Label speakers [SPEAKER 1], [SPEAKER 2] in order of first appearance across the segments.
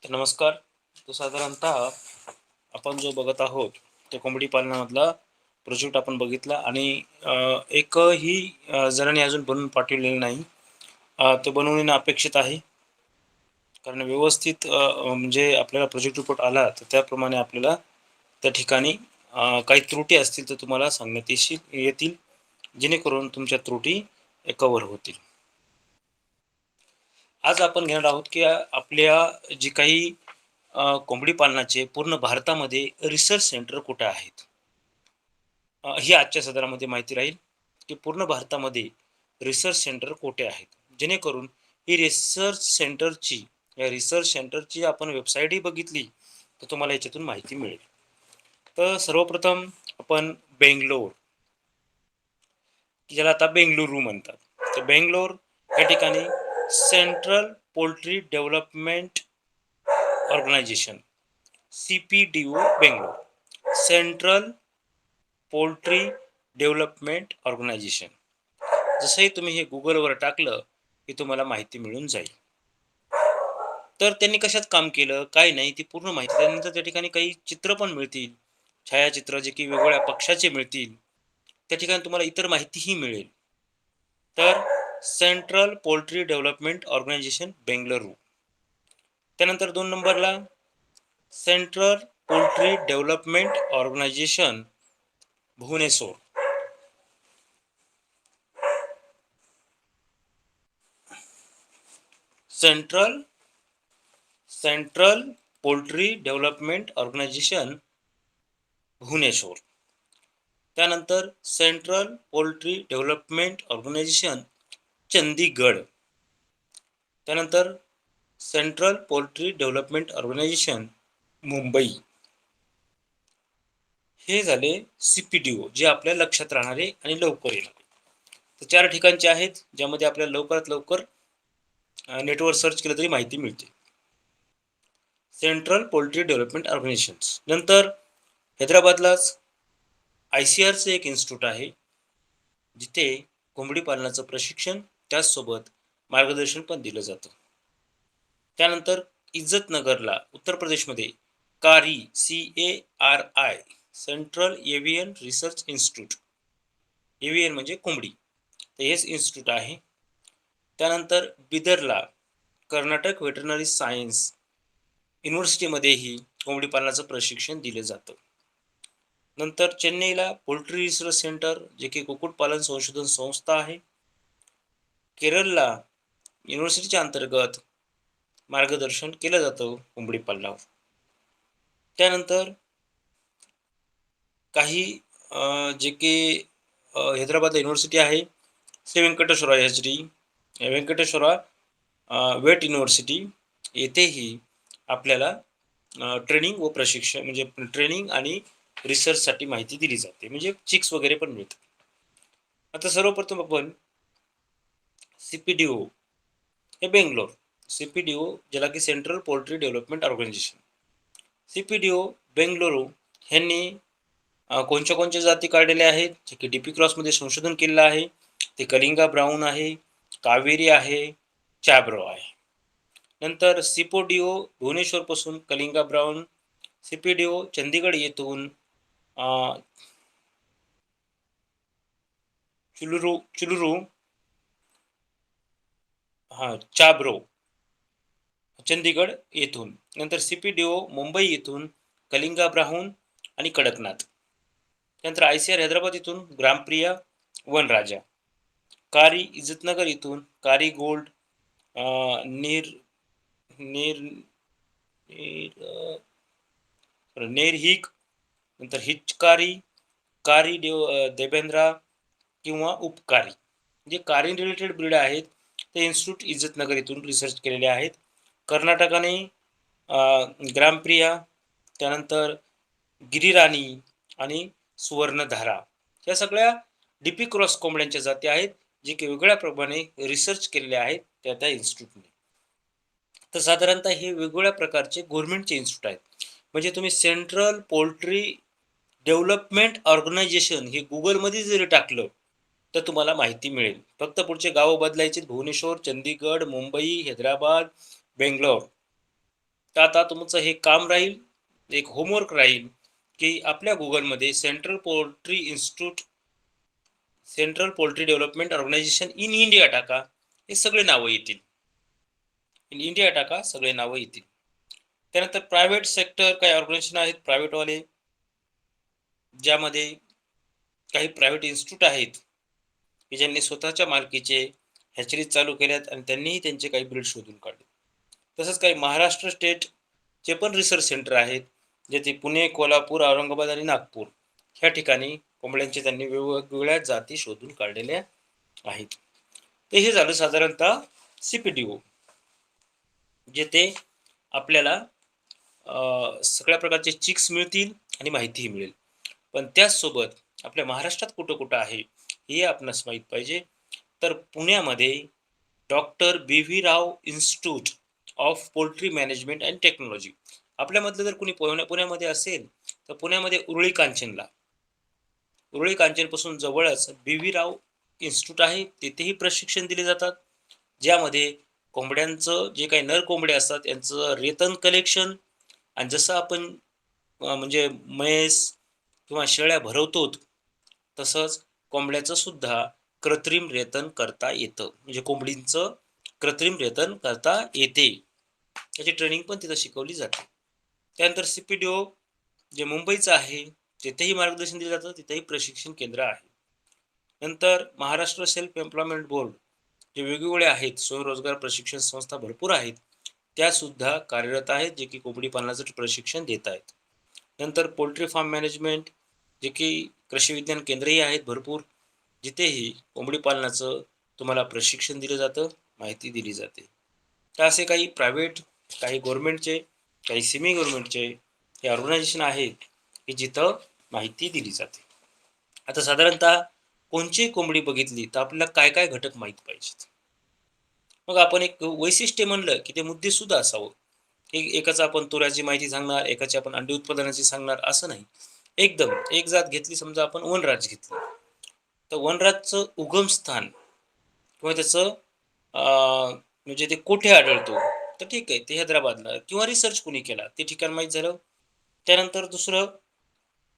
[SPEAKER 1] तर नमस्कार. तो साधारणतः आपण जो बघत आहोत, तो कोंबडी पालनामधला प्रोजेक्ट आपण बघितला आणि एकही जणांनी अजून बनवून पाठवलेलं नाही. ते बनवणं अपेक्षित आहे. कारण व्यवस्थित म्हणजे आपल्याला प्रोजेक्ट रिपोर्ट आला, तर त्याप्रमाणे आपल्याला त्या ठिकाणी काही त्रुटी असतील, तर तुम्हाला सांगण्यात येतील, जेणेकरून तुमच्या त्रुटी कव्हर होतील. आज आपण घेणार आहोत, की आपल्या जी काही कोंबडी पालनाचे पूर्ण भारतामध्ये रिसर्च सेंटर कुठे आहेत? ही आजच्या सदरामध्ये माहिती राहील, की पूर्ण भारतामध्ये रिसर्च सेंटर कुठे आहेत? जेणेकरून ही रिसर्च सेंटरची आपण वेबसाईटही बघितली, तर तुम्हाला याच्यातून माहिती मिळेल. तर सर्वप्रथम आपण बेंगलोर, की ज्याला आता बेंगलुरू म्हणतात. तर बेंगलोर या ठिकाणी central poultry development organisation, CPDO Bangalore. Central poultry development organisation. जसंही तुम्ही हे गुगलवर टाकलं, की तुम्हाला माहिती मिळून जाईल. तर त्यांनी कशात काम केलं, काय नाही, ती पूर्ण माहिती त्यानंतर त्या ठिकाणी काही चित्र पण मिळतील. छायाचित्र जे की वेगवेगळ्या पक्षाचे मिळतील. त्या ठिकाणी तुम्हाला इतर माहितीही मिळेल. तर central poultry development organisation Bengaluru. त्यानंतर 2 नंबरला central poultry development organisation Bhubaneswar. Central central poultry development organisation Bhubaneswar. त्यानंतर central poultry development organisation Chandigarh. त्यानंतर central poultry development organisation Mumbai. हे झाले CPDO, जे आपल्या लक्षात राहणारे आणि लवकर येणारे. तर 4 ठिकाणचे आहेत, ज्यामध्ये आपल्याला लवकरात लवकर नेटवर सर्च केलं तरी माहिती मिळते. Central poultry development organisation. नंतर हैदराबादलाच ICRचं एक इन्स्टिट्यूट आहे, जिथे कोंबडी पालनाचं प्रशिक्षण त्याचसोबत मार्गदर्शन पण दिलं जातं. त्यानंतर इज्जतनगरला उत्तर प्रदेशमध्ये CARI सेंट्रल एव्हियन रिसर्च इन्स्टिट्यूट. एव्हियन म्हणजे कोंबडी, तर हेच इन्स्टिट्यूट आहे. त्यानंतर बिदरला कर्नाटक व्हेटरनरी सायन्स युनिव्हर्सिटीमध्येही कोंबडी पालनाचं प्रशिक्षण दिलं जातं. नंतर चेन्नईला पोल्ट्री रिसर्च सेंटर, जे की कुक्कुटपालन संशोधन संस्था आहे. केरळला युनिव्हर्सिटीच्या अंतर्गत मार्गदर्शन केलं जातं कोंबडी पालनावर. त्यानंतर काही जे की हैदराबाद युनिव्हर्सिटी आहे, Shri Venkateshwara HD, Venkateshwara vet university, येथेही आपल्याला ट्रेनिंग व प्रशिक्षण म्हणजे ट्रेनिंग आणि रिसर्चसाठी माहिती दिली जाते, म्हणजे चिक्स वगैरे पण मिळतात. आता सर्वप्रथम आपण CPDO हे बेंगलोर. CPDO ज्याला की central poultry development organisation, CPDO Bengaluru ह्यांनी कोणत्या कोणत्या जाती काढलेल्या आहेत, जे की DP क्रॉसमध्ये संशोधन केलेलं आहे. ते कलिंगा ब्राऊन आहे, कावेरी आहे, चॅब्रो आहे. नंतर CPDO भुवनेश्वरपासून कलिंगा ब्राऊन, CPDO चंदीगड येथून चुलुरू चुलुरू चाब्रो चंदीगड येथून. नंतर CPDO मुंबई येथून कलिंगा ब्राऊन आणि कडकनाथ. त्यानंतर ICR हैदराबाद इथून ग्रामप्रिया वनराजा. कारी इज्जतनगर इथून कारी गोल्ड, नीर नीर नेरहिक. नंतर हिचकारी, कारी देबेंद्रा किंवा उपकारी, जे कारी रिलेटेड ब्रीड आहेत, ते इन्स्टिट्यूट इज्जतनगर इथून रिसर्च केलेले आहेत. कर्नाटकाने ग्रामप्रिया, त्यानंतर गिरिराणी आणि सुवर्णधारा, या सगळ्या DP क्रॉस कोंबड्यांच्या जाती आहेत, जे की वेगळ्या प्रमाणे रिसर्च केलेले आहेत त्या इन्स्टिट्यूटने. तर साधारणतः हे वेगवेगळ्या प्रकारचे गव्हर्नमेंटचे इन्स्टिट्यूट आहेत. म्हणजे तुम्ही सेंट्रल पोल्ट्री डेव्हलपमेंट ऑर्गनायझेशन हे गुगलमध्ये जरी टाकलं, तर तुम्हाला माहिती मिळेल. फक्त पुढचे गावं बदलायचे: भुवनेश्वर, चंदीगड, मुंबई, हैदराबाद, बेंगलोर. तर आता तुमचं हे काम राहील, एक होमवर्क राहील, की आपल्या गुगलमध्ये central poultry development organisation in India टाका, हे सगळे नावं येतील. इन इंडिया टाका, सगळे नावं येतील. त्यानंतर प्रायव्हेट सेक्टर काही ऑर्गनायझेशन आहेत प्रायव्हेटवाले, ज्यामध्ये काही प्रायव्हेट इन्स्टिट्यूट आहेत, की ज्यांनी स्वतःच्या मालकीचे हॅचरीज चालू केल्यात आणि त्यांनीही त्यांचे काही ब्रीड शोधून काढले. तसंच काही महाराष्ट्र स्टेटचे पण रिसर्च सेंटर आहेत, जे ते पुणे, कोल्हापूर, औरंगाबाद आणि नागपूर ह्या ठिकाणी कोंबड्यांचे त्यांनी वेगवेगळ्या जाती शोधून काढलेल्या आहेत. तर हे झालं साधारणतः CPDO, जेथे आपल्याला सगळ्या प्रकारचे चिक्स मिळतील आणि माहितीही मिळेल. पण त्याचसोबत आपल्या महाराष्ट्रात कुठं कुठं आहे हे आपणास माहीत पाहिजे. तर पुण्यामध्ये doctor B.V. Rao institute of poultry management and technology. आपल्यामधलं जर कोणी पुण्यामध्ये असेल तर पुण्यामध्ये उरुळी कांचनपासून जवळच B.V. राव इन्स्टिट्यूट आहे. तेथेही प्रशिक्षण दिले जातात, ज्यामध्ये कोंबड्यांचं जे काही नर कोंबडे असतात यांचं रेतन कलेक्शन, आणि जसं आपण म्हणजे म्हैस किंवा शेळ्या भरवतो, तसंच कोंबड्याचं सुद्धा कृत्रिम रेतन करता येतं. म्हणजे कोंबडींचं कृत्रिम रेतन करता येते. त्याची ट्रेनिंग पण तिथं शिकवली जाते. त्यानंतर CPDO जे मुंबईचं आहे, तिथेही मार्गदर्शन दिलं जातं, तिथेही प्रशिक्षण केंद्र आहे. नंतर महाराष्ट्र सेल्फ एम्प्लॉयमेंट बोर्ड, जे वेगवेगळे आहेत, स्वयंरोजगार प्रशिक्षण संस्था भरपूर आहेत, त्या सुद्धा कार्यरत आहेत, जे की कोंबडी पालनाचं प्रशिक्षण देत आहेत. नंतर पोल्ट्री फार्म मॅनेजमेंट, जे की कृषी विज्ञान केंद्रही आहेत भरपूर, जिथेही कोंबडी पालनाचं तुम्हाला प्रशिक्षण दिलं जातं, माहिती दिली जाते. तर असे काही प्रायव्हेट, काही गव्हर्नमेंटचे, काही सेमी गव्हर्नमेंटचे हे ऑर्गनायझेशन आहेत, की जिथं माहिती दिली जाते. आता साधारणतः कोणची कोंबडी बघितली तर आपल्याला काय काय घटक माहीत पाहिजेत. मग आपण एक वैशिष्ट्य म्हणलं की ते मुद्देसूद असावं. एकाचं आपण तुऱ्याची माहिती सांगणार, एकाची आपण अंडी उत्पादनाची सांगणार, असं नाही. एकदम एक जात घेतली, समजा आपण वनराज घेतलं, तर वनराजचं उगमस्थान किंवा त्याचं म्हणजे ते कुठे आढळतो, तर ठीक आहे, ते हैदराबादला किंवा रिसर्च कोणी केला ते ठिकाण माहीत झालं. त्यानंतर दुसरं,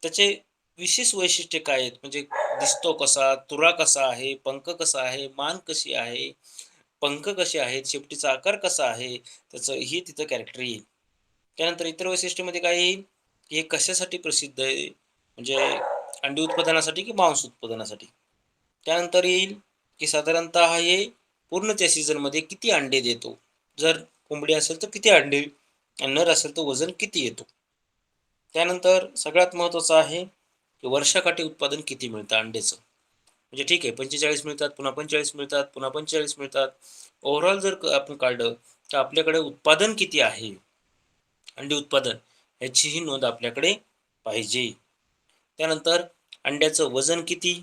[SPEAKER 1] त्याचे विशेष वैशिष्ट्य काय आहेत, म्हणजे दिसतो कसा, तुरा कसा आहे, पंख कसा आहे, मान कशी आहे, पंख कसे आहेत, शेपटीचा आकार कसा आहे, त्याचं ही तिथं कॅरेक्टर येईल. त्यानंतर इतर वैशिष्ट्यामध्ये काय येईल, की हे कशासाठी प्रसिद्ध आहे, म्हणजे अंडी उत्पादनासाठी की मांस उत्पादनासाठी. त्यानंतर येईल, की साधारणतः हे पूर्ण त्या सीझनमध्ये किती अंडे देतो. जर कोंबडी असेल तर किती अंडे, आणि नर असेल तर वजन किती येतो. त्यानंतर सगळ्यात महत्त्वाचं आहे, की वर्षाकाठी उत्पादन किती मिळतं अंड्याचं. म्हणजे ठीक आहे, 45 मिळतात, पुन्हा 45 मिळतात, पुन्हा 45 मिळतात. ओव्हरऑल जर आपण काढलं तर आपल्याकडे उत्पादन किती आहे, अंडी उत्पादन, याचीही नोंद आपल्याकडे पाहिजे. त्यानंतर अंड्याचं वजन किती,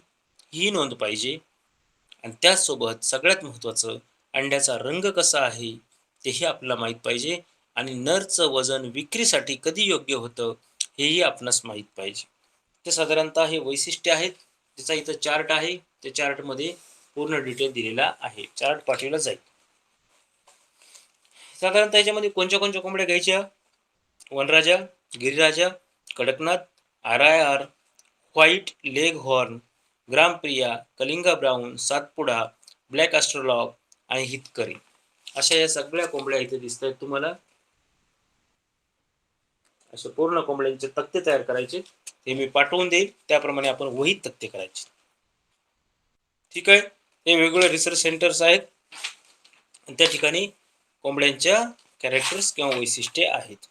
[SPEAKER 1] ही नोंद पाहिजे. आणि त्याचसोबत सगळ्यात महत्त्वाचं, अंड्याचा रंग कसा आहे तेही आपल्याला माहीत पाहिजे. आणि नरचं वजन विक्रीसाठी कधी योग्य होतं हेही आपणास माहीत पाहिजे. ते साधारणतः हे वैशिष्ट्य आहेत. त्याचा इथं चार्ट आहे, त्या चार्टमध्ये पूर्ण डिटेल दिलेला आहे. चार्ट पाठवला जाईल. साधारणतः याच्यामध्ये कोणत्या कोणत्या कोंबड्या घ्यायच्या, Vanaraja, Giriraja, Kadaknath, RIR, white leghorn, Gramapriya, Kalinga brown, Satpuda, black australorp आणि हितकरी, अशा या सगळ्या कोंबड्या इथे दिसत आहेत तुम्हाला. असे पूर्ण कोंबड्यांचे तक्ते तयार करायचे, ते मी पाठवून देईल, त्याप्रमाणे आपण वहीत तक्ते करायचे. ठीक आहे. हे वेगवेगळे रिसर्च सेंटर्स आहेत, त्या ठिकाणी कोंबड्यांच्या कॅरेक्टर्स किंवा वैशिष्ट्ये आहेत.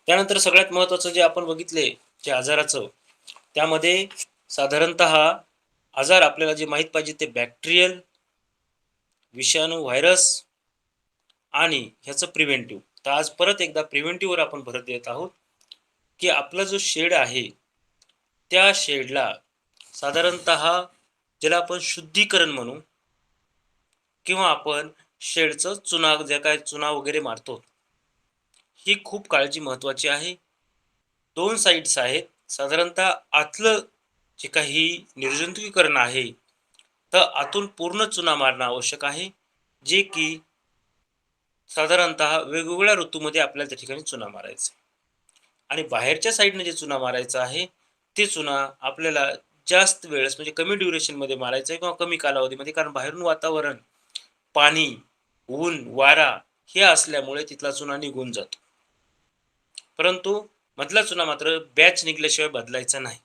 [SPEAKER 1] त्यानंतर सगळ्यात महत्त्वाचं जे आपण बघितले, जे आजाराचं, त्यामध्ये साधारणतः आजार आपल्याला जे माहीत पाहिजे ते बॅक्टेरियल, विषाणू, व्हायरस आणि ह्याचं प्रिव्हेंटिव्ह. तर आज परत एकदा प्रिव्हेंटिव्हवर आपण भर देत आहोत, की आपला जो शेड आहे त्या शेडला साधारणतः, ज्याला आपण शुद्धीकरण म्हणू, किंवा आपण शेडचं जे काय चुना वगैरे मारतो, ही खूप काळजी महत्त्वाची आहे. 2 साईड्स आहेत. साधारणतः आतलं जे काही निर्जंतुकीकरण आहे, तर आतून पूर्ण चुना मारणं आवश्यक आहे, जे की साधारणतः वेगवेगळ्या ऋतूमध्ये आपल्याला त्या ठिकाणी चुना मारायचा आहे. आणि बाहेरच्या साईडने जे चुना मारायचा आहे, ते चुना आपल्याला जास्त वेळेस म्हणजे कमी ड्युरेशनमध्ये मारायचं आहे किंवा कमी कालावधीमध्ये. कारण बाहेरून वातावरण, पाणी, ऊन, वारा हे असल्यामुळे तिथला चुना निघून जातो. परंतु मधला चुना मात्र बॅच निघल्याशिवाय बदलायचा नाही.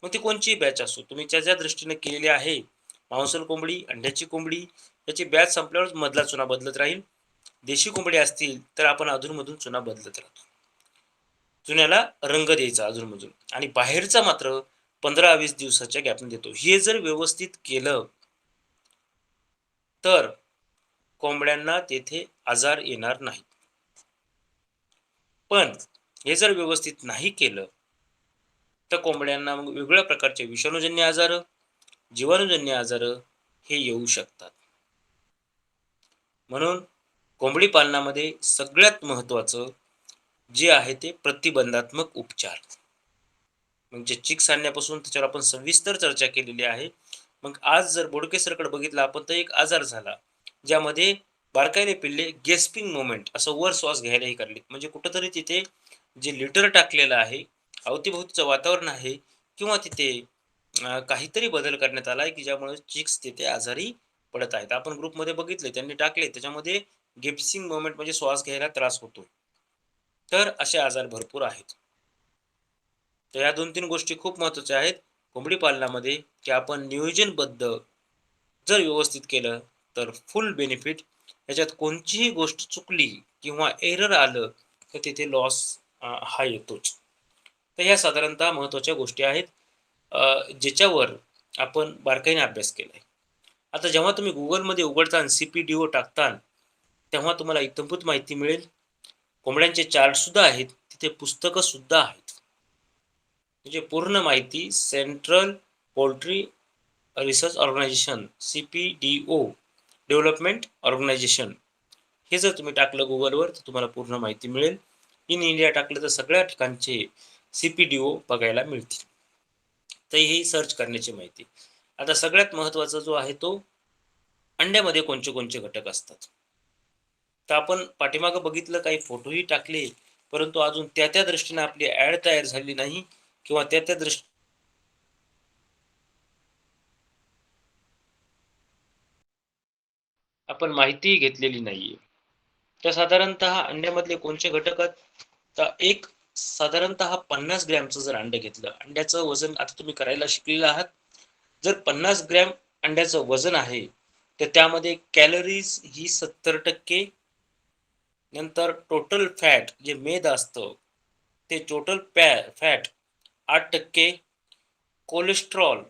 [SPEAKER 1] मग ती कोणचीही बॅच असो, तुम्ही ज्या दृष्टीने केलेली आहे, मांसल कोंबडी, अंड्याची कोंबडी, याची बॅच संपल्यावर मधला चुना बदलत राहील. देशी कोंबडी असतील तर आपण अधूनमधून चुना बदलत राहतो. चुन्याला रंग द्यायचा अधूनमधून आणि बाहेरचा मात्र 15-20 दिवसाच्या गॅपने देतो. हे जर व्यवस्थित केलं तर कोंबड्यांना तेथे आजार येणार नाही. पण हे जर व्यवस्थित नाही केलं तर कोंबड्यांना मग वेगवेगळ्या प्रकारचे विषाणूजन्य आजार, जीवाणूजन्य आजार हे येऊ शकतात. म्हणून कोंबडी पालनामध्ये सगळ्यात महत्त्वाचं जे आहे ते प्रतिबंधात्मक उपचार. म्हणजे चिक्स आणण्यापासून त्याच्यावर आपण सविस्तर चर्चा केलेली आहे. मग आज जर बोडके सरकडे बघितलं आपण तर एक आजार झाला, ज्यामध्ये बारकाईने पिल्ले गेस्पिंग मोमेंट असं वर श्वास घ्यायलाही काढले. म्हणजे कुठेतरी तिथे जे लिटर टाकलेलं आहे, अवतीभोवतीचं वातावरण आहे किंवा तिथे काहीतरी बदल करण्यात आला आहे, की ज्यामुळे चिक्स तिथे आजारी पडत आहेत. आपण ग्रुपमध्ये बघितले त्यांनी टाकले त्याच्यामध्ये गेस्पिंग मोमेंट म्हणजे श्वास घ्यायला त्रास होतो. तर असे आजार भरपूर आहेत. तर या 2-3 गोष्टी खूप महत्त्वाच्या आहेत कोंबडी पालनामध्ये, की आपण नियोजनबद्ध जर व्यवस्थित केलं, तर फुल बेनिफिट. याच्यात कोणतीही गोष्ट चुकली किंवा एरर आलं, तर तिथे लॉस हा येतोच. तर ह्या साधारणतः महत्त्वाच्या गोष्टी आहेत, ज्याच्यावर आपण बारकाईने अभ्यास केलाय. आता जेव्हा तुम्ही Googleमध्ये उघडता आणि CPDO टाकता, तेव्हा तुम्हाला इत्थंभूत माहिती मिळेल. कोंबड्यांचे चार्टसुद्धा आहेत, तिथे पुस्तकंसुद्धा आहेत. म्हणजे पूर्ण माहिती central poultry research organisation CPDO development organisation हे जर तुम्ही टाकलं गुगलवर तर तुम्हाला पूर्ण माहिती मिळेल. इन इंडिया टाकलं तर सगळ्या ठिकाणचे CPDO बघायला मिळतील. तर ही सर्च करण्याची माहिती. आता सगळ्यात महत्त्वाचा जो आहे तो अंड्यामध्ये कोणचे कोणचे घटक असतात. तर आपण पाठीमागं बघितलं काही फोटोही टाकले, परंतु अजून त्या दृष्टीने आपली ॲड तयार झाली नाही किंवा त्या दृष्टी आपण माहितीही घेतलेली नाहीये. तर साधारणतः अंड्यामधले कोणते घटक आहेत? तर एक साधारणतः 50 ग्रॅमचं जर अंडं घेतलं, अंड्याचं वजन आता तुम्ही करायला शिकलेले आहात. जर 50 ग्रॅम अंड्याचं वजन आहे, तर त्यामध्ये कॅलरीज ही 70%, नंतर टोटल फॅट जे मेद असतं, ते टोटल फॅट 8%, कोलेस्ट्रॉल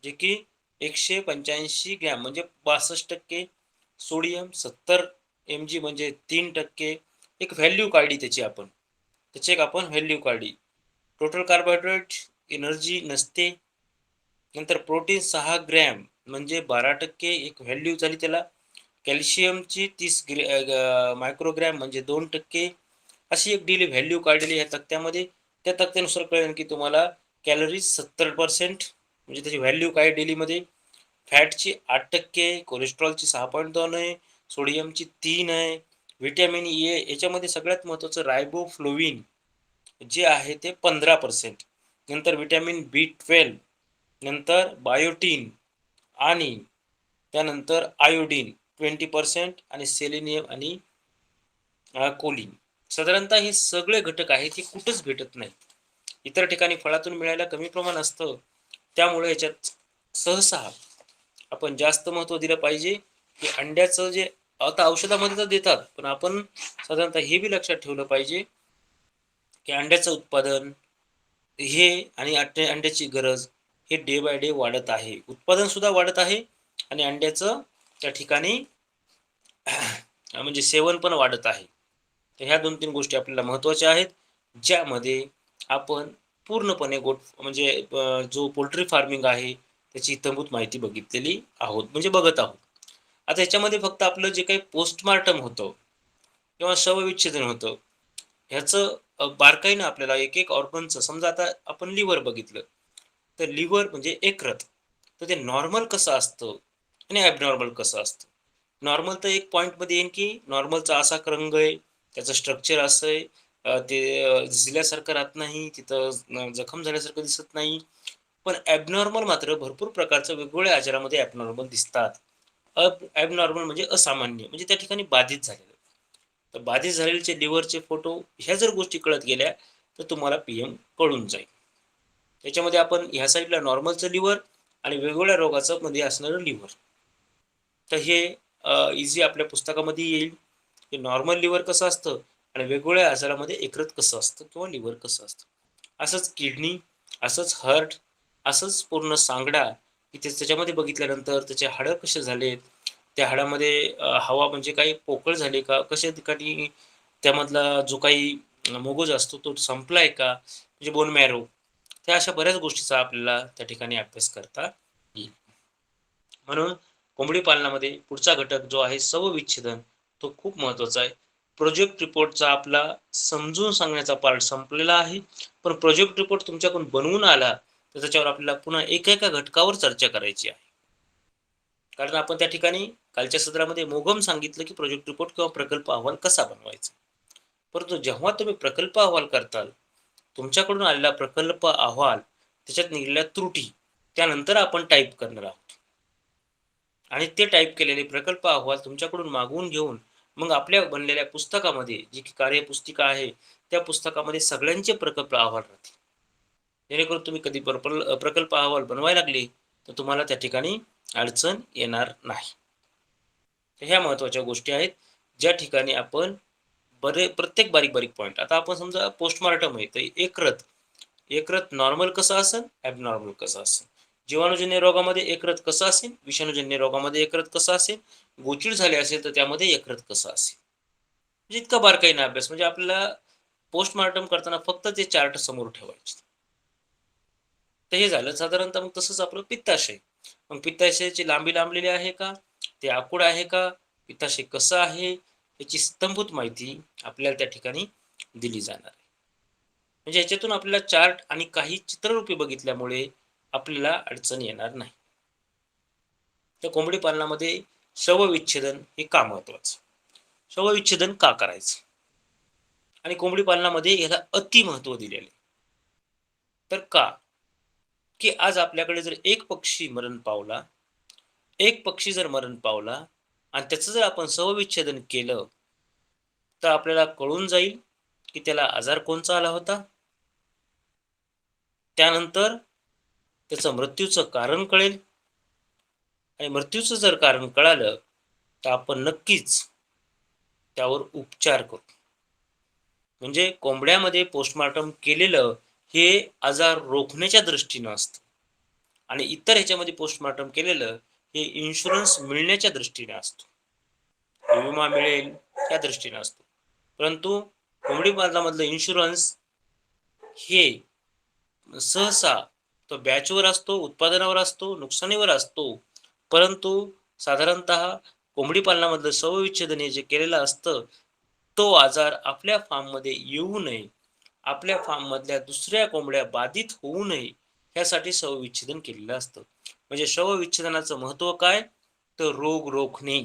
[SPEAKER 1] जे की 185 ग्रॅम म्हणजे 62%, सोडियम 70 mg म्हणजे 3%. एक व्हॅल्यू काढली त्याची आपण. त्याची एक आपण व्हॅल्यू काढली. टोटल कार्बोहायड्रेट एनर्जी नसते. नंतर प्रोटीन 6 ग्रॅम म्हणजे 12% एक व्हॅल्यू झाली त्याला. कॅल्शियमची 30 मायक्रोग्रॅम म्हणजे 2%. अशी एक डेली व्हॅल्यू काढलेली आहे तक्त्यामध्ये. त्या तक्त्यानुसार कळेल की तुम्हाला कॅलरीज 70% म्हणजे त्याची व्हॅल्यू काय डेलीमध्ये. फॅटची 8%, कोलेस्ट्रॉलची 6.2 आहे, सोडियमची 3 आहे, व्हिटॅमिन ए याच्यामध्ये सगळ्यात महत्त्वाचं रायबोफ्लोविन जे आहे ते 15%. नंतर व्हिटॅमिन B12, नंतर बायोटीन आणि त्यानंतर आयोडीन 20% आणि सेलेनियम आणि कोलिन. साधारणतः हे सगळे घटक आहेत हे कुठंच भेटत नाहीत. इतर ठिकाणी फळातून मिळायला कमी प्रमाण असतं. त्यामुळे याच्यात सहसा आपण जास्त महत्त्व दिलं पाहिजे, की अंड्याचं जे आता औषधामध्ये तर देतात, पण आपण साधारणतः हे बी लक्षात ठेवलं पाहिजे, की अंड्याचं उत्पादन हे आणि अंड्याची गरज हे डे बाय डे वाढत आहे. उत्पादन सुद्धा वाढत आहे आणि अंड्याचं त्या ठिकाणी म्हणजे सेवन पण वाढत आहे. तर ह्या 2-3 गोष्टी आपल्याला महत्त्वाच्या आहेत, ज्यामध्ये आपण पूर्णपणे म्हणजे जो पोल्ट्री फार्मिंग आहे, त्याची इत्थंभूत माहिती बघितलेली आहोत, म्हणजे बघत आहोत. आता ह्याच्यामध्ये फक्त आपलं जे काही पोस्टमार्टम होतं किंवा शवविच्छेदन होतं, ह्याचं बारकाईनं आपल्याला एक-एक ऑर्गनचं समजा आता आपण लिव्हर बघितलं. तर लिव्हर म्हणजे यकृत. तर ते नॉर्मल कसं असतं आणि ॲबनॉर्मल कसं असतं. नॉर्मल तर एक पॉइंटमध्ये येईन की नॉर्मलचा असा रंग आहे, त्याचं स्ट्रक्चर असं आहे, ते झिजल्यासारखं राहत नाही, तिथं जखम झाल्यासारखं दिसत नाही. पण ॲबनॉर्मल मात्र भरपूर प्रकारच्या वेगवेगळ्या आजारामध्ये ॲबनॉर्मल दिसतात. ॲबनॉर्मल म्हणजे असामान्य, म्हणजे त्या ठिकाणी बाधित झालेलं. तर बाधित झालेल्याचे लिव्हरचे फोटो ह्या जर गोष्टी कळत गेल्या, तर तुम्हाला पीएम कळून जाईल. त्याच्यामध्ये आपण ह्या साईडला नॉर्मलचं लिव्हर आणि वेगवेगळ्या रोगाचं मध्ये असणारं लिव्हर. तर हे इझी आपल्या पुस्तकामध्ये येईल, की नॉर्मल लिव्हर कसं असतं आणि वेगवेगळ्या आजारामध्ये यकृत कसं असतं किंवा लिव्हर कसं असतं. असंच किडनी, असंच हार्ट, असंच पूर्ण सांगडा, की त्याच्यामध्ये बघितल्यानंतर त्याचे हाडं कसे झालेत, त्या हाडामध्ये हवा म्हणजे काही पोकळ झाली का, कशा ठिकाणी त्यामधला जो काही मोगोज असतो तो संपलाय का, म्हणजे बोन मॅरो. त्या अशा बऱ्याच गोष्टीचा आपल्याला त्या ठिकाणी अभ्यास करता येईल. म्हणून कोंबडी पालनामध्ये पुढचा घटक जो आहे शवविच्छेदन, तो खूप महत्त्वाचा आहे. प्रोजेक्ट रिपोर्टचा आपला समजून सांगण्याचा पार्ट संपलेला आहे. पण प्रोजेक्ट रिपोर्ट तुमच्याकडून बनवून आला, तर त्याच्यावर आपल्याला पुन्हा एका-एका घटकावर चर्चा करायची आहे. कारण आपण त्या ठिकाणी कालच्या सत्रामध्ये मोगम सांगितलं, की प्रोजेक्ट रिपोर्ट किंवा प्रकल्प अहवाल कसा बनवायचा. परंतु जेव्हा तुम्ही प्रकल्प अहवाल करताल, तुमच्याकडून आलेला प्रकल्प अहवाल, त्याच्यात निघालेल्या त्रुटी, त्यानंतर आपण टाइप करणार आहोत. आणि ते टाइप केलेले प्रकल्प अहवाल तुमच्याकडून मागवून घेऊन मग आपल्या बनलेल्या पुस्तकामध्ये जी की कार्यपुस्तिका आहे, त्या पुस्तकामध्ये सगळ्यांचे प्रकल्प अहवाल राहतील. जेणेकरून तुम्ही कधी प्रकल्प अहवाल बनवायला लागले, तर तुम्हाला त्या ठिकाणी अडचण येणार नाही. तर ह्या महत्त्वाच्या गोष्टी आहेत, ज्या ठिकाणी आपण प्रत्येक बारीक-बारीक पॉइंट, आता आपण समजा पोस्टमार्टम आहे, तर यकृत नॉर्मल कसं असेल, ॲबनॉर्मल कसं असेल. जीवाणूजन्य रोगामध्ये यकृत कसं असेल, विषाणूजन्य रोगामध्ये यकृत कसं असेल, गोचिड झाले असेल तर त्यामध्ये यकृत कसं असेल. म्हणजे इतका बारकाईने अभ्यास, म्हणजे आपल्याला पोस्टमार्टम करताना फक्त ते चार्ट समोर ठेवायचे. तर हे झालं साधारणतः. मग तसंच आपलं पित्ताशय. मग पित्ताशयाची लांबी लांबलेली आहे का? ते आकूड आहे का? पित्ताशय कसं आहे? याची स्तंभूत माहिती आपल्याला त्या ठिकाणी दिली जाणार आहे. म्हणजे ह्याच्यातून आपल्याला चार्ट आणि काही चित्ररूपी बघितल्यामुळे आपल्याला अडचण येणार नाही. तर कोंबडी पालनामध्ये शवविच्छेदन हे का महत्वाचं? शवविच्छेदन का करायचं? आणि कोंबडी पालनामध्ये याला अति महत्त्व दिलेलं आहे. तर का? की आज आपल्याकडे जर एक पक्षी मरण पावला, एक पक्षी जर मरण पावला आणि त्याचं जर आपण शवविच्छेदन केलं, तर आपल्याला कळून जाईल की त्याला आजार कोणचा आला होता. त्यानंतर त्याचं मृत्यूचं कारण कळेल आणि मृत्यूचं जर कारण कळालं, तर आपण नक्कीच त्यावर उपचार करू. म्हणजे कोंबड्यामध्ये पोस्टमार्टम केलेलं हे आजार रोखण्याच्या दृष्टीनं असतं आणि इतर ह्याच्यामध्ये पोस्टमार्टम केलेलं हे इन्शुरन्स मिळण्याच्या दृष्टीने असतो. विमा मिळेल त्या दृष्टीने असतो. परंतु कोंबडी पालनामधलं इन्शुरन्स हे सहसा तो बॅचवर असतो, उत्पादनावर असतो, नुकसानीवर असतो. परंतु साधारणतः कोंबडी पालनामधलं शवविच्छेदन हे जे केलेलं असतं, तो आजार आपल्या फार्ममध्ये येऊ नये, आपल्या फार्ममधल्या दुसऱ्या कोंबड्या बाधित होऊ नये, यासाठी शवविच्छेदन केलेलं असतं. म्हणजे शवविच्छेदनाचं महत्त्व काय? तर रोग रोखणे.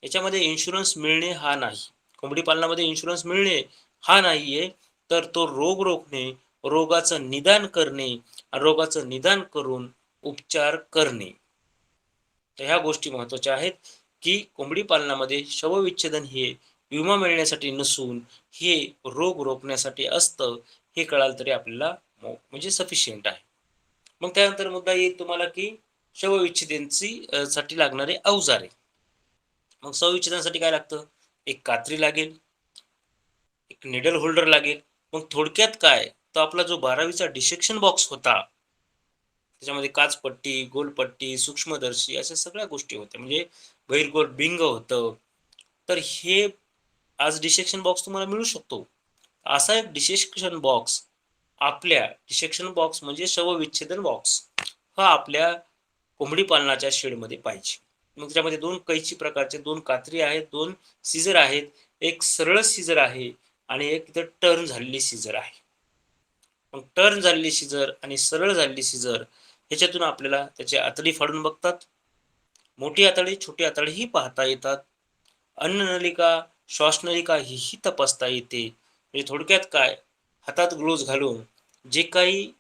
[SPEAKER 1] याच्यामध्ये इन्शुरन्स मिळणे हा नाही. कोंबडी पालनामध्ये इन्शुरन्स मिळणे हा नाहीये, तर तो रोग रोखणे, रोगाचं निदान करणे, रोगाचं निदान करून उपचार करणे. तर ह्या गोष्टी महत्त्वाच्या आहेत, की कोंबडी पालनामध्ये शवविच्छेदन हे विमा मिळण्यासाठी नसून हे रोग रोखण्यासाठी असतं, हे कळालं तरी आपल्याला म्हणजे सफिशियंट आहे. मग त्यानंतर मुद्दा येईल तुम्हाला, की शवविच्छेदनची साठी लागणारे अवजारे. मग शवविच्छेदनासाठी काय लागतं? एक कात्री लागेल, एक निडल होल्डर लागेल. मग थोडक्यात काय, तर आपला जो 12वीचा डिसेक्शन बॉक्स होता, त्याच्यामध्ये काचपट्टी, गोलपट्टी, सूक्ष्मदर्शी अशा सगळ्या गोष्टी होत्या. म्हणजे बहिर्गोल बिंग होतं. तर हे आज डिसेक्शन बॉक्स तुम्हाला मिळू शकतो. असा एक डिसेक्शन बॉक्स डिसेक्शन बॉक्स म्हणजे शवविच्छेदन बॉक्स हा आपल्या कोंबडी पालनाच्या शेडमध्ये पाहिजे. मग त्याच्यामध्ये 2 कैची प्रकारचे 2 कात्री आहेत, 2 सीझर आहेत, एक सरळ सीझर आहे आणि एक इथं टर्न झालेली सीझर आहे. मग टर्न झालेली सिजर आणि सरळ झालेली सिजर ह्याच्यातून आपल्याला त्याची आतडी फाडून बघतात. मोठी आतडी, छोटी आतडीही पाहता येतात. अन्ननलिका, श्वासनलिका हीही तपासता येते. म्हणजे थोडक्यात काय, हातात ग्लोव्ज घालून जे काही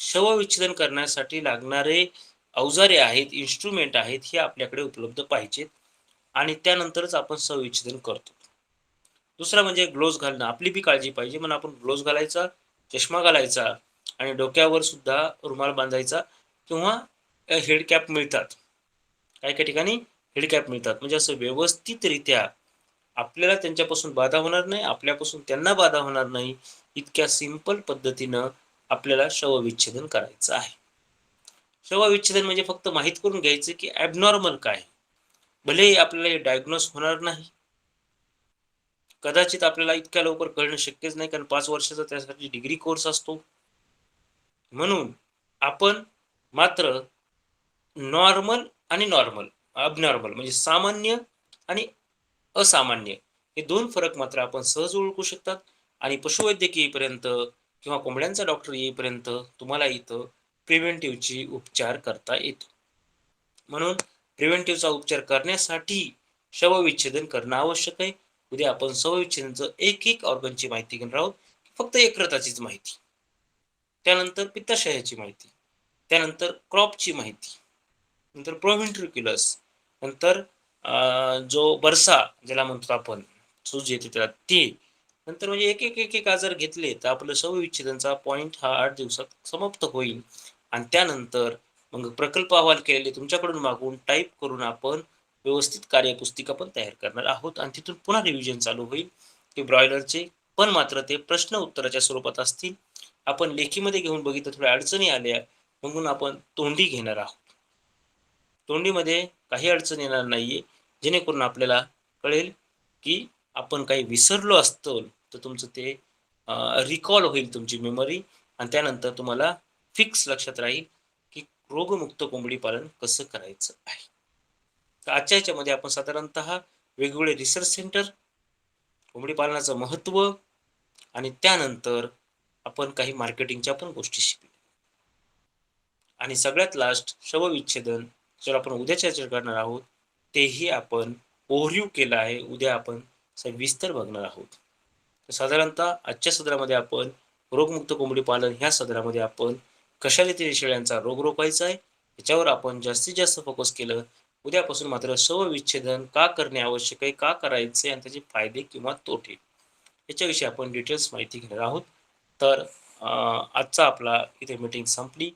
[SPEAKER 1] शवविच्छेदन करण्यासाठी लागणारे अवजारे आहेत, इन्स्ट्रुमेंट आहेत, हे आपल्याकडे उपलब्ध पाहिजेत आणि त्यानंतरच आपण शवविच्छेदन करतो. दुसरा म्हणजे ग्लोव्ज घालणं. आपली बी काळजी पाहिजे म्हणून आपण ग्लोव्ज घालायचा, चष्मा घालायचा आणि डोक्यावर सुद्धा रुमाल बांधायचा किंवा हेड कॅप मिळतात. काही काही ठिकाणी हेड कॅप मिळतात. म्हणजे असं व्यवस्थितरित्या आपल्याला त्यांच्यापासून बाधा होणार नाही, आपल्यापासून त्यांना बाधा होणार नाही, इतक्या सिंपल पद्धतीनं आपल्याला शवविच्छेदन करायचं आहे. शवविच्छेदन म्हणजे फक्त माहीत करून घ्यायचं की ॲबनॉर्मल काय आहे. भलेही आपल्याला हे डायग्नोस होणार नाही, कदाचित आपल्याला इतक्या लवकर कळणं शक्यच नाही, कारण 5 वर्षाचा त्यासाठी डिग्री कोर्स असतो. म्हणून आपण मात्र नॉर्मल आणि नॉर्मल, अबनॉर्मल म्हणजे सामान्य आणि असामान्य हे 2 फरक मात्र आपण सहज ओळखू शकतात आणि पशुवैद्यकीय येईपर्यंत किंवा कोंबड्यांचा डॉक्टर येईपर्यंत तुम्हाला इथं प्रिव्हेंटिव्हची उपचार करता येतो. म्हणून प्रिव्हेंटिव्हचा उपचार करण्यासाठी शवविच्छेदन करणं आवश्यक आहे. उद्या आपण शवविच्छेदनचं एक ऑर्गनची माहिती घेणार आहोत. फक्त यकृताचीच माहिती. त्यानंतर पित्ताशयाची माहिती. त्यानंतर क्रॉपची माहिती. नंतर प्रोव्हेंट्रिक्युलस. नंतर जो बरसा ज्याला म्हणतो आपण, सूज येते त्याला ते. नंतर म्हणजे एक आजार घेतले तर आपलं शवविच्छेदनचा पॉइंट हा 8 दिवसात समाप्त होईल आणि त्यानंतर मग प्रकल्प अहवाल केलेले तुमच्याकडून मागवून टाईप करून आपण व्यवस्थित कार्यपुस्तिका पण तयार करणार आहोत आणि तिथून पुन्हा रिव्हिजन चालू होईल की ब्रॉयलरचे. पण मात्र ते प्रश्न उत्तराच्या स्वरूपात असतील. आपण लेखीमध्ये घेऊन बघितलं थोड्या अडचणी आल्या म्हणून आपण तोंडी घेणार आहोत. तोंडीमध्ये काही अडचण येणार नाहीये, जेणेकरून आपल्याला कळेल की आपण काही विसरलो असतो तर तुमचं ते रिकॉल होईल तुमची मेमरी आणि त्यानंतर तुम्हाला फिक्स लक्षात राहील की रोगमुक्त कोंबडी पालन कसं करायचं आहे. तर आजच्या याच्यामध्ये आपण साधारणतः वेगवेगळे रिसर्च सेंटर, कोंबडी पालनाचं महत्त्व आणि त्यानंतर आपण काही मार्केटिंगच्या पण गोष्टी शिकलो आणि सगळ्यात लास्ट शवविच्छेदन जर आपण उद्या चर्चा करणार आहोत, तेही आपण ओव्हरव्ह्यू केला आहे. उद्या आपण सविस्तर बघणार आहोत. तर साधारणतः आजच्या सदरामध्ये आपण रोगमुक्त कोंबडी पालन ह्या सदरामध्ये आपण कशा रीतीने शेळ्यांचा रोग रोखायचा आहे याच्यावर आपण जास्तीत जास्त फोकस केलं. उद्यापासून मात्र शवविच्छेदन का करणे आवश्यक आहे, का करायचे आणि त्याचे फायदे किंवा तोटे याच्याविषयी आपण डिटेल्स माहिती घेणार आहोत. तर आजचा आपला इथे मीटिंग संपली.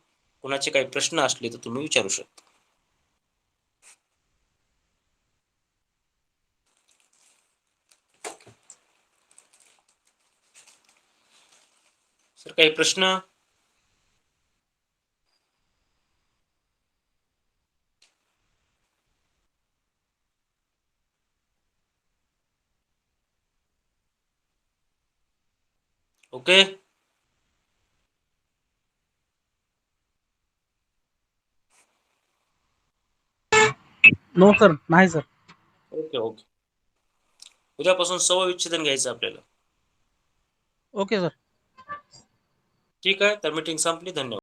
[SPEAKER 1] कोणाचे काही प्रश्न असले तर तुम्ही विचारू शकता. सर काही प्रश्न? ओके.
[SPEAKER 2] नो सर, नाही सर.
[SPEAKER 1] Okay okay. उद्यापासून शवविच्छेदन घ्यायचं आपल्याला.
[SPEAKER 2] Okay sir.
[SPEAKER 1] ठीक आहे. तर मीटिंग संपली. धन्यवाद.